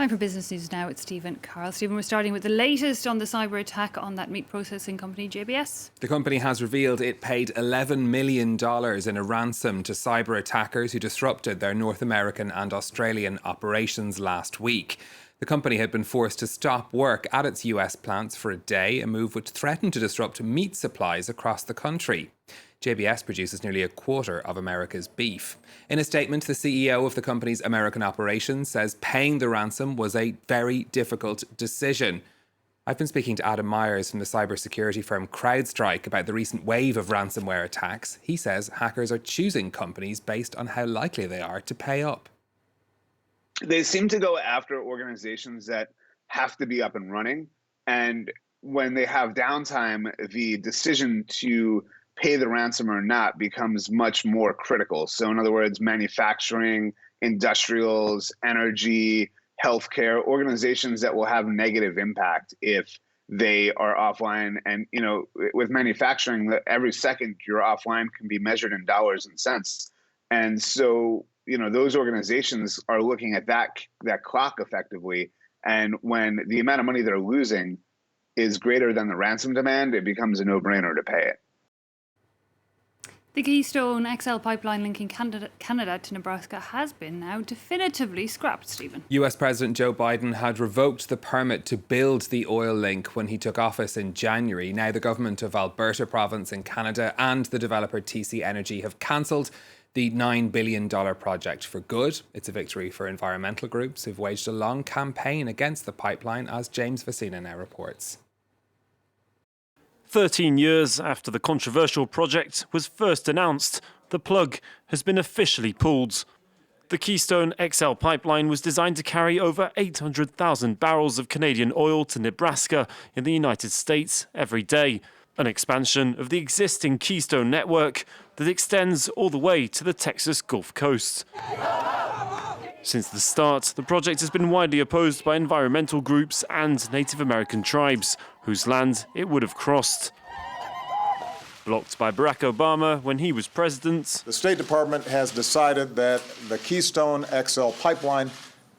Time for business news now. It's Stephen Carl. Stephen, we're starting with the latest on the cyber attack on that meat processing company, JBS. The company has revealed it paid $11 million in a ransom to cyber attackers who disrupted their North American and Australian operations last week. The company had been forced to stop work at its US plants for a day, a move which threatened to disrupt meat supplies across the country. JBS produces nearly a quarter of America's beef. In a statement, the CEO of the company's American operations says paying the ransom was a very difficult decision. I've been speaking to Adam Myers from the cybersecurity firm CrowdStrike about the recent wave of ransomware attacks. He says hackers are choosing companies based on how likely they are to pay up. They seem to go after organizations that have to be up and running. And when they have downtime, the decision to pay the ransom or not becomes much more critical. So in other words, manufacturing, industrials, energy, healthcare, organizations that will have negative impact if they are offline. And, with manufacturing, every second you're offline can be measured in dollars and cents. And so, those organizations are looking at that clock effectively. And when the amount of money they're losing is greater than the ransom demand, it becomes a no-brainer to pay it. The Keystone XL pipeline linking Canada to Nebraska has been now definitively scrapped, Stephen. US President Joe Biden had revoked the permit to build the oil link when he took office in January. Now the government of Alberta province in Canada and the developer TC Energy have cancelled the $9 billion project for good. It's a victory for environmental groups who've waged a long campaign against the pipeline, as James Vecina now reports. 13 years after the controversial project was first announced, the plug has been officially pulled. The Keystone XL pipeline was designed to carry over 800,000 barrels of Canadian oil to Nebraska in the United States every day, an expansion of the existing Keystone network that extends all the way to the Texas Gulf Coast. Since the start, the project has been widely opposed by environmental groups and Native American tribes, whose land it would have crossed. Blocked by Barack Obama when he was president, the State Department has decided that the Keystone XL pipeline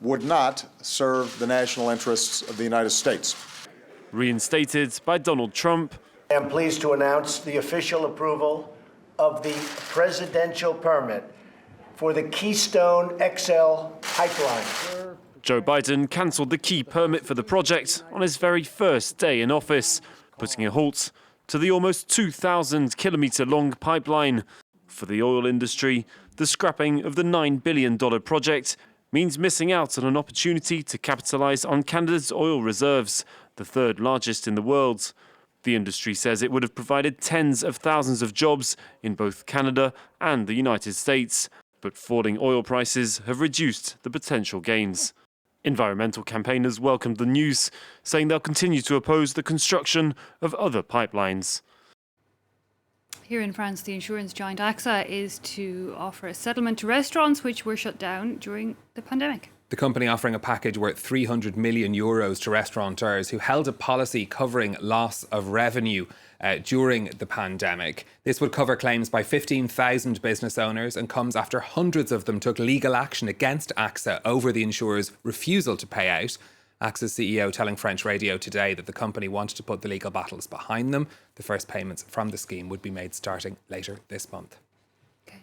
would not serve the national interests of the United States. Reinstated by Donald Trump, I am pleased to announce the official approval of the presidential permit for the Keystone XL pipeline. Joe Biden cancelled the key permit for the project on his very first day in office, putting a halt to the almost 2,000-kilometre-long pipeline. For the oil industry, the scrapping of the $9 billion project means missing out on an opportunity to capitalise on Canada's oil reserves, the third largest in the world. The industry says it would have provided tens of thousands of jobs in both Canada and the United States, but falling oil prices have reduced the potential gains. Environmental campaigners welcomed the news, saying they'll continue to oppose the construction of other pipelines. Here in France, the insurance giant AXA is to offer a settlement to restaurants which were shut down during the pandemic. The company offering a package worth €300 million to restaurateurs who held a policy covering loss of revenue during the pandemic. This would cover claims by 15,000 business owners and comes after hundreds of them took legal action against AXA over the insurer's refusal to pay out. AXA's CEO telling French radio today that the company wanted to put the legal battles behind them. The first payments from the scheme would be made starting later this month. Okay.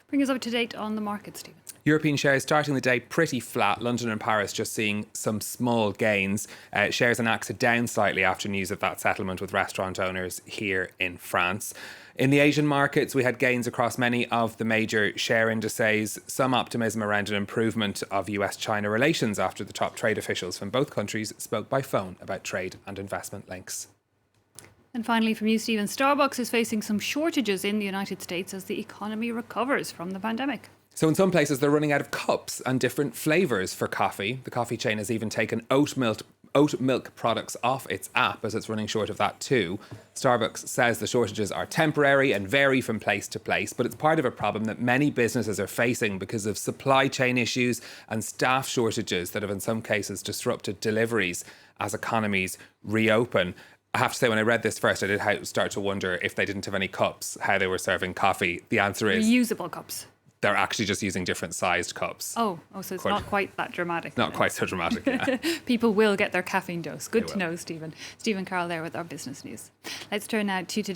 Bring us up to date on the market, Stephen. European shares starting the day pretty flat. London and Paris just seeing some small gains. Shares in AXA down slightly after news of that settlement with restaurant owners here in France. In the Asian markets, we had gains across many of the major share indices. Some optimism around an improvement of US-China relations after the top trade officials from both countries spoke by phone about trade and investment links. And finally from you, Stephen, Starbucks is facing some shortages in the United States as the economy recovers from the pandemic. So in some places, they're running out of cups and different flavours for coffee. The coffee chain has even taken oat milk products off its app as it's running short of that too. Starbucks says the shortages are temporary and vary from place to place, but it's part of a problem that many businesses are facing because of supply chain issues and staff shortages that have in some cases disrupted deliveries as economies reopen. I have to say, when I read this first, I did start to wonder if they didn't have any cups, how they were serving coffee. The answer is reusable cups. they're actually just using different sized cups. Oh, so it's not quite that dramatic. Not quite so dramatic, yeah. People will get their caffeine dose. Good to know, Stephen. Stephen Carroll there with our business news. Let's turn now to today.